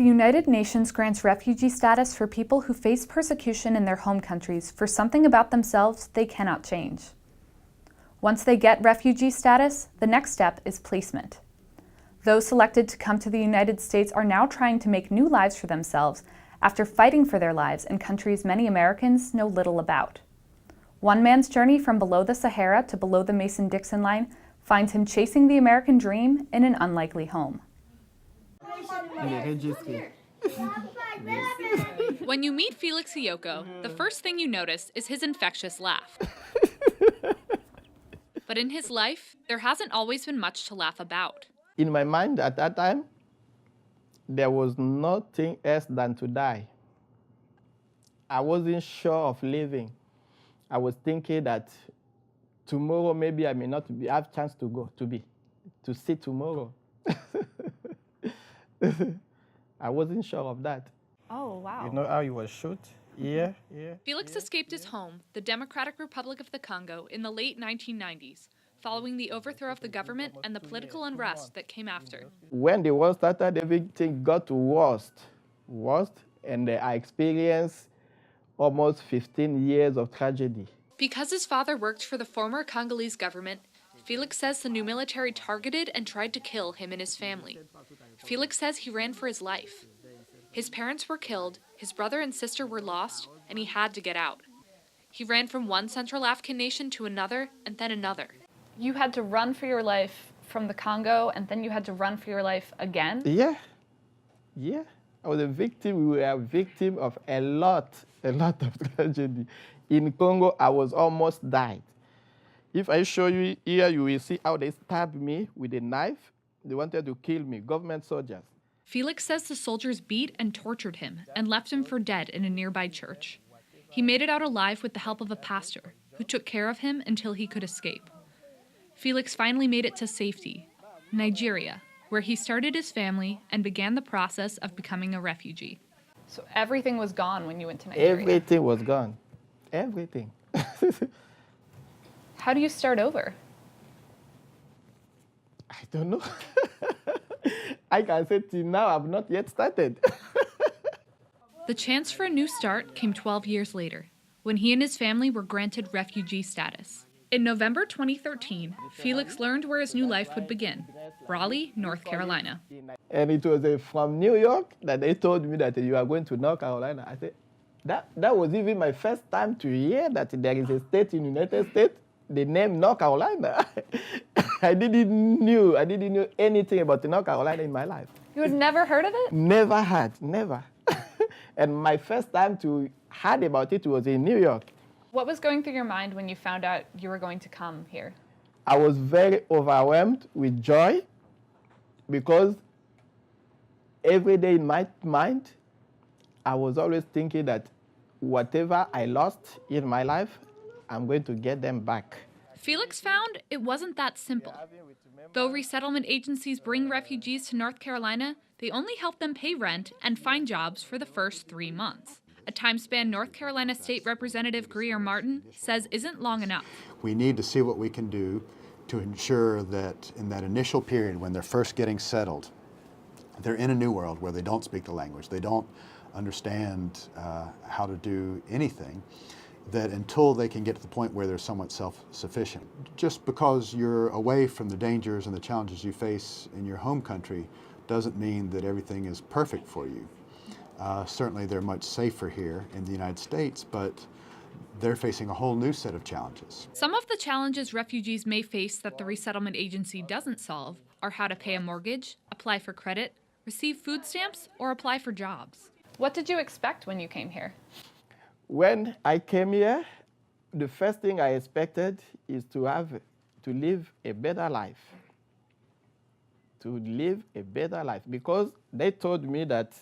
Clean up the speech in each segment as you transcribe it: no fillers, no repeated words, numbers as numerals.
The United Nations grants refugee status for people who face persecution in their home countries for something about themselves they cannot change. Once they get refugee status, the next step is placement. Those selected to come to the United States are now trying to make new lives for themselves after fighting for their lives in countries many Americans know little about. One man's journey from below the Sahara to below the Mason-Dixon line finds him chasing the American dream in an unlikely home. When you meet Felix Iyoko, the first thing you notice is his infectious laugh. But in his life, there hasn't always been much to laugh about. In my mind at that time, there was nothing else than to die. I wasn't sure of living. I was thinking that tomorrow maybe I may not have chance to see tomorrow. I wasn't sure of that. Oh, wow. You know how you were shot? Yeah. Felix escaped his home, the Democratic Republic of the Congo, in the late 1990s, following the overthrow of the government and the political unrest that came after. When the war started, everything got worse, and I experienced almost 15 years of tragedy. Because his father worked for the former Congolese government, Felix says the new military targeted and tried to kill him and his family. Felix says he ran for his life. His parents were killed, his brother and sister were lost, and he had to get out. He ran from one Central African nation to another, and then another. You had to run for your life from the Congo, and then you had to run for your life again? Yeah. I was a victim. We were a victim of a lot of tragedy. In Congo, I was almost died. If I show you here, you will see how they stabbed me with a knife. They wanted to kill me, government soldiers. Felix says the soldiers beat and tortured him and left him for dead in a nearby church. He made it out alive with the help of a pastor, who took care of him until he could escape. Felix finally made it to safety, Nigeria, where he started his family and began the process of becoming a refugee. So everything was gone when you went to Nigeria? Everything was gone. Everything. How do you start over? I don't know. I can say till now I've not yet started. The chance for a new start came 12 years later, when he and his family were granted refugee status. In November 2013, Felix learned where his new life would begin, Raleigh, North Carolina. And it was from New York that they told me that you are going to North Carolina. I said, that was even my first time to hear that there is a state in the United States, the name North Carolina. I didn't know anything about North Carolina in my life. You had never heard of it? Never. And my first time to heard about it was in New York. What was going through your mind when you found out you were going to come here? I was very overwhelmed with joy because every day in my mind, I was always thinking that whatever I lost in my life, I'm going to get them back. Felix found it wasn't that simple. Though resettlement agencies bring refugees to North Carolina, they only help them pay rent and find jobs for the first 3 months. A time span North Carolina State Representative Greer Martin says isn't long enough. We need to see what we can do to ensure that in that initial period when they're first getting settled, they're in a new world where they don't speak the language, they don't understand how to do anything, that until they can get to the point where they're somewhat self-sufficient. Just because you're away from the dangers and the challenges you face in your home country doesn't mean that everything is perfect for you. Certainly they're much safer here in the United States, but they're facing a whole new set of challenges. Some of the challenges refugees may face that the resettlement agency doesn't solve are how to pay a mortgage, apply for credit, receive food stamps, or apply for jobs. What did you expect when you came here? When I came here, the first thing I expected is to live a better life. Because they told me that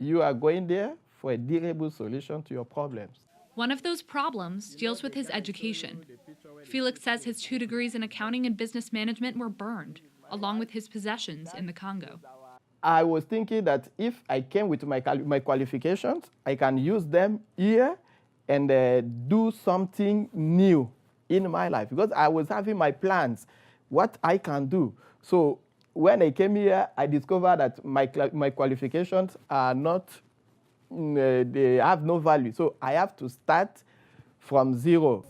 you are going there for a durable solution to your problems. One of those problems deals with his education. Felix says his 2 degrees in accounting and business management were burned, along with his possessions in the Congo. I was thinking that if I came with my qualifications, I can use them here and do something new in my life. Because I was having my plans, what I can do. So when I came here, I discovered that my qualifications are not, they have no value. So I have to start from zero.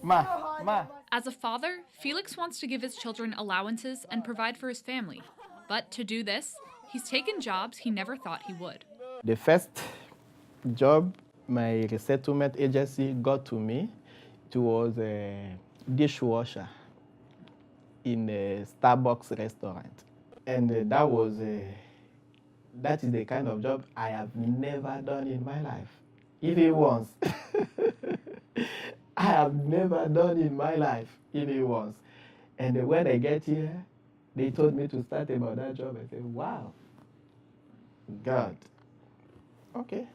As a father, Felix wants to give his children allowances and provide for his family. But to do this, he's taken jobs he never thought he would. The first job my resettlement agency got to me, it was a dishwasher in a Starbucks restaurant. And that is the kind of job I have never done in my life, even once. I have never done in my life, even once. And when I get here, they told me to start about that job. I said, wow, God, okay,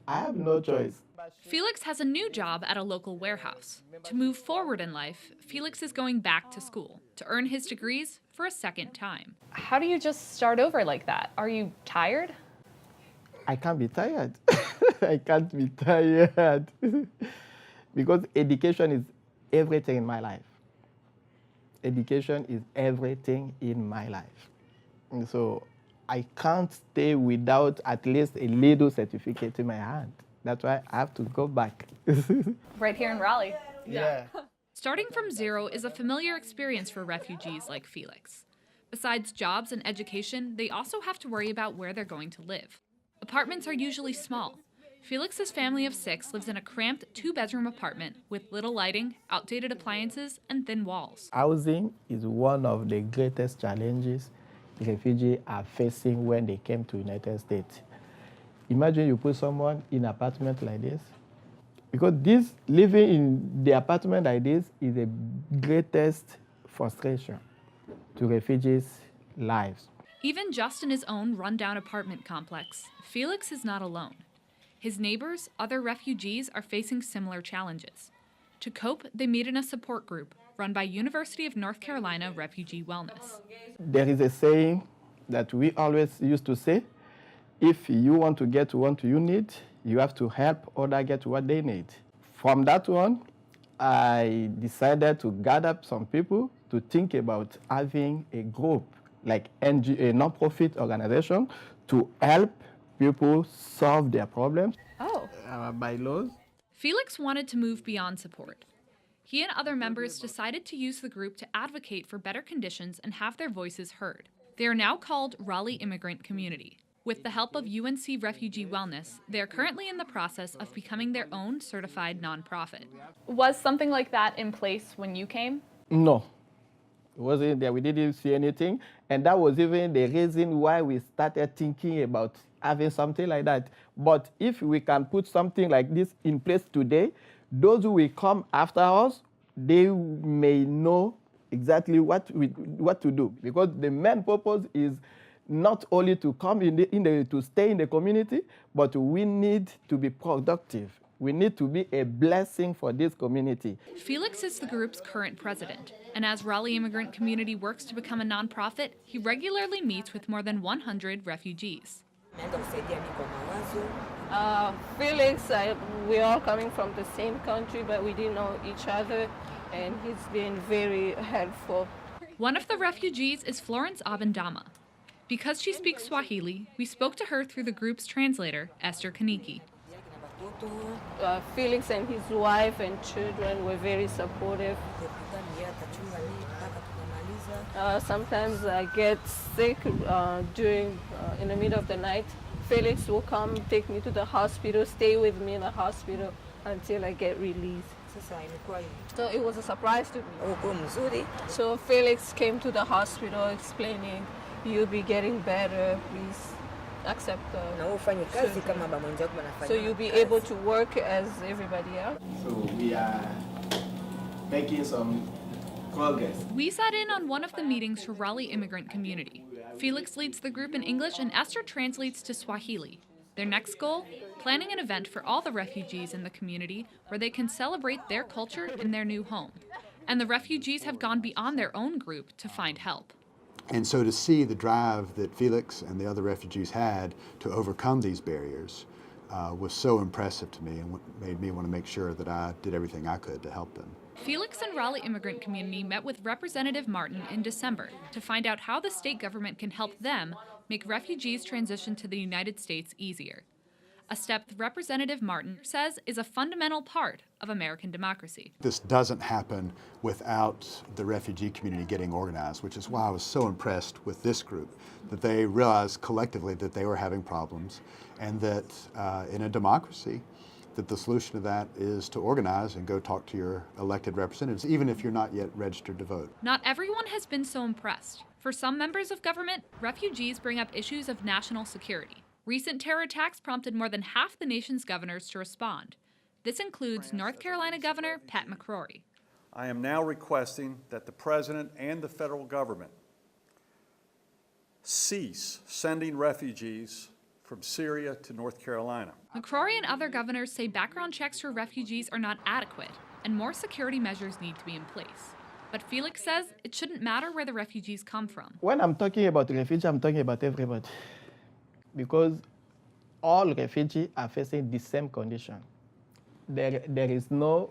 I have no choice. Felix has a new job at a local warehouse. To move forward in life, Felix is going back to school to earn his degrees for a second time. How do you just start over like that? Are you tired? I can't be tired. I can't be tired. Because education is everything in my life. Education is everything in my life. And so I can't stay without at least a little certificate in my hand. That's why I have to go back. Right here in Raleigh. Yeah. Starting from zero is a familiar experience for refugees like Felix. Besides jobs and education, they also have to worry about where they're going to live. Apartments are usually small. Felix's family of 6 lives in a cramped 2-bedroom apartment with little lighting, outdated appliances, and thin walls. Housing is one of the greatest challenges refugees are facing when they came to the United States. Imagine you put someone in an apartment like this. Because living in the apartment like this is the greatest frustration to refugees' lives. Even just in his own rundown apartment complex, Felix is not alone. His neighbors, other refugees, are facing similar challenges. To cope, they meet in a support group run by University of North Carolina Refugee Wellness. There is a saying that we always used to say, if you want to get what you need, you have to help others get what they need. From that one, I decided to gather some people to think about having a group, like a non-profit organization, to help people solve their problems by laws. Felix wanted to move beyond support. He and other members decided to use the group to advocate for better conditions and have their voices heard. They are now called Raleigh Immigrant Community. With the help of UNC Refugee Wellness, they are currently in the process of becoming their own certified nonprofit. Was something like that in place when you came? No, it wasn't there. We didn't see anything. And that was even the reason why we started thinking about having something like that. But if we can put something like this in place today, those who will come after us, they may know exactly what to do. Because the main purpose is not only to come to stay in the community, but we need to be productive. We need to be a blessing for this community. Felix is the group's current president, and as Raleigh Immigrant Community works to become a nonprofit, he regularly meets with more than 100 refugees. Felix, we're all coming from the same country, but we didn't know each other, and he's been very helpful. One of the refugees is Florence Abendama. Because she speaks Swahili, we spoke to her through the group's translator, Esther Kaniki. Felix and his wife and children were very supportive. Sometimes I get sick in the middle of the night. Felix will come take me to the hospital, stay with me in the hospital until I get released. So it was a surprise to me. So Felix came to the hospital explaining, "You'll be getting better, please accept so you'll be able to work as everybody else." So we are making some progress. We sat in on one of the meetings for Raleigh Immigrant Community. Felix leads the group in English and Esther translates to Swahili. Their next goal? Planning an event for all the refugees in the community where they can celebrate their culture in their new home. And the refugees have gone beyond their own group to find help. And so to see the drive that Felix and the other refugees had to overcome these barriers was so impressive to me and made me want to make sure that I did everything I could to help them. Felix and Raleigh immigrant community met with Representative Martin in December to find out how the state government can help them make refugees transition to the United States easier. A step Representative Martin says is a fundamental part of American democracy. This doesn't happen without the refugee community getting organized, which is why I was so impressed with this group, that they realized collectively that they were having problems, and that in a democracy, that the solution to that is to organize and go talk to your elected representatives, even if you're not yet registered to vote. Not everyone has been so impressed. For some members of government, refugees bring up issues of national security. Recent terror attacks prompted more than half the nation's governors to respond. This includes North Carolina Governor Pat McCrory. I am now requesting that the President and the federal government cease sending refugees from Syria to North Carolina. McCrory and other governors say background checks for refugees are not adequate and more security measures need to be in place. But Felix says it shouldn't matter where the refugees come from. When I'm talking about refugees, I'm talking about everybody. Because all refugees are facing the same condition. There is no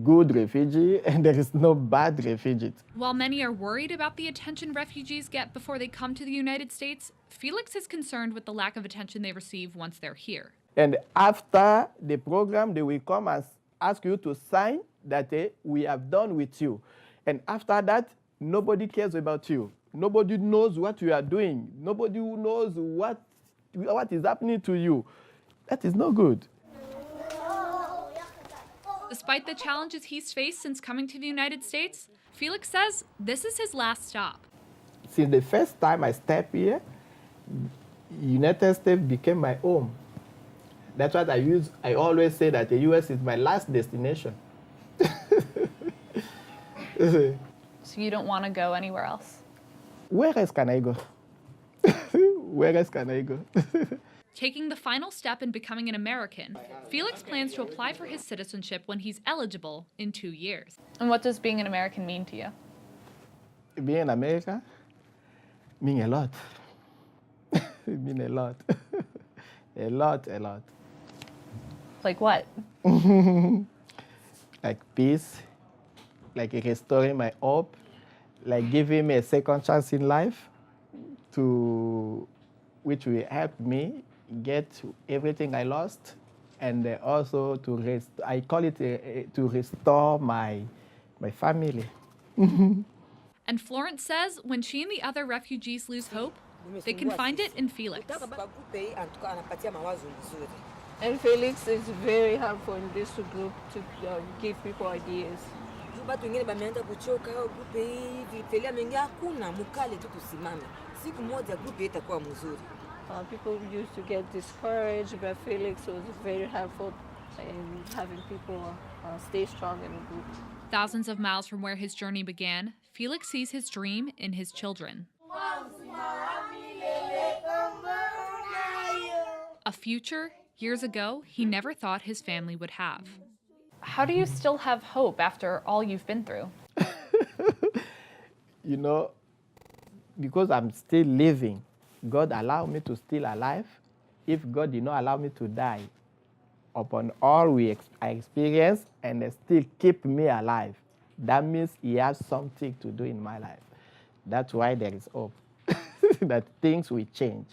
good refugee and there is no bad refugee. While many are worried about the attention refugees get before they come to the United States, Felix is concerned with the lack of attention they receive once they're here. And after the program, they will come and ask you to sign that we have done with you. And after that, nobody cares about you. Nobody knows what you are doing. Nobody knows what is happening to you. That is not good. Despite the challenges he's faced since coming to the United States, Felix says this is his last stop. Since the first time I stepped here, United States became my home. That's what I always say that the US is my last destination. So you don't want to go anywhere else? Where else can I go? Where else can I go? Taking the final step in becoming an American, Felix plans to apply for his citizenship when he's eligible in 2 years. And what does being an American mean to you? Being in America means a lot. It means a lot. A lot. Like what? Like peace, like restoring my hope, like giving me a second chance in life, which will help me get everything I lost, and also to restore my family. And Florence says when she and the other refugees lose hope, they can find it in Felix. And Felix is very helpful in this group to give people ideas. People used to get discouraged, but Felix was very helpful in having people stay strong in the group. Thousands of miles from where his journey began, Felix sees his dream in his children. A future, years ago, he never thought his family would have. How do you still have hope after all you've been through? You know, because I'm still living, God allowed me to still alive. If God did not allow me to die, upon all I experienced and still keep me alive, that means He has something to do in my life. That's why there is hope, that things will change.